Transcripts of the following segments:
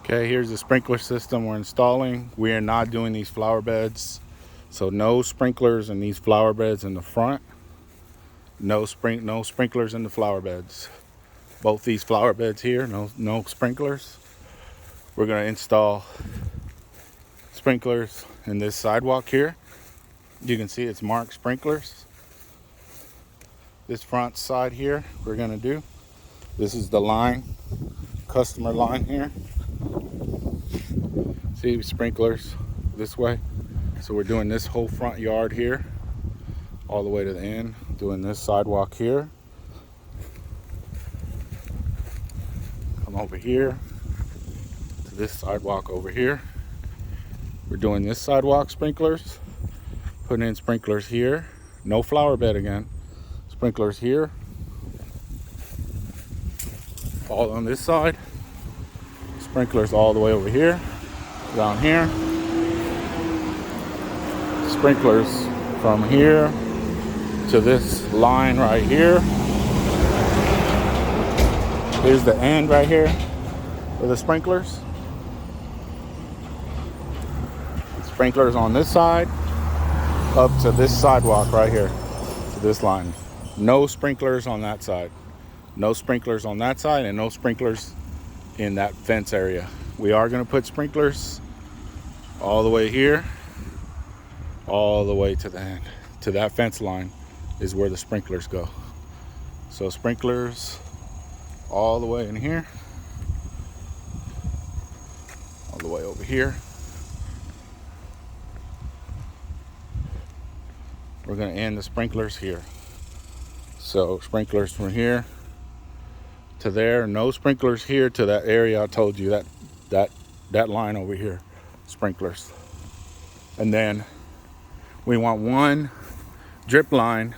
Okay, here's the sprinkler system we're installing. We are not doing these flower beds. So no sprinklers in these flower beds in the front. No sprinklers in the flower beds. Both these flower beds here, no sprinklers. We're gonna install sprinklers in this sidewalk here. You can see it's marked sprinklers. This front side here, we're gonna do. This is the line, customer line here. See, sprinklers this way. So we're doing this whole front yard here, all the way to the end, doing this sidewalk here. Come over here to this sidewalk over here. We're doing this sidewalk sprinklers, putting in sprinklers here. No flower bed again. Sprinklers here. All on this side. Sprinklers all the way over here, down here. Sprinklers from here to this line right here. Here's the end right here for the sprinklers. Sprinklers on this side up to this sidewalk right here, to this line. No sprinklers on that side. No sprinklers on that side and no sprinklers in that fence area. We are going to put sprinklers all the way here, all the way to the end. To that fence line is where the sprinklers go. So sprinklers all the way in here, all the way over here. We're going to end the sprinklers here. So sprinklers from here to there. No sprinklers here to that area I told you, that line over here. Sprinklers. And then we want one drip line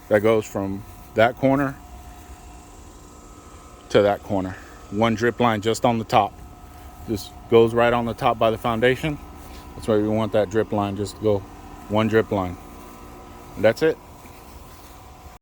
that goes from that corner to that corner. One drip line just on the top. Just goes right on the top by the foundation. That's why we want that drip line just to go one drip line. And that's it.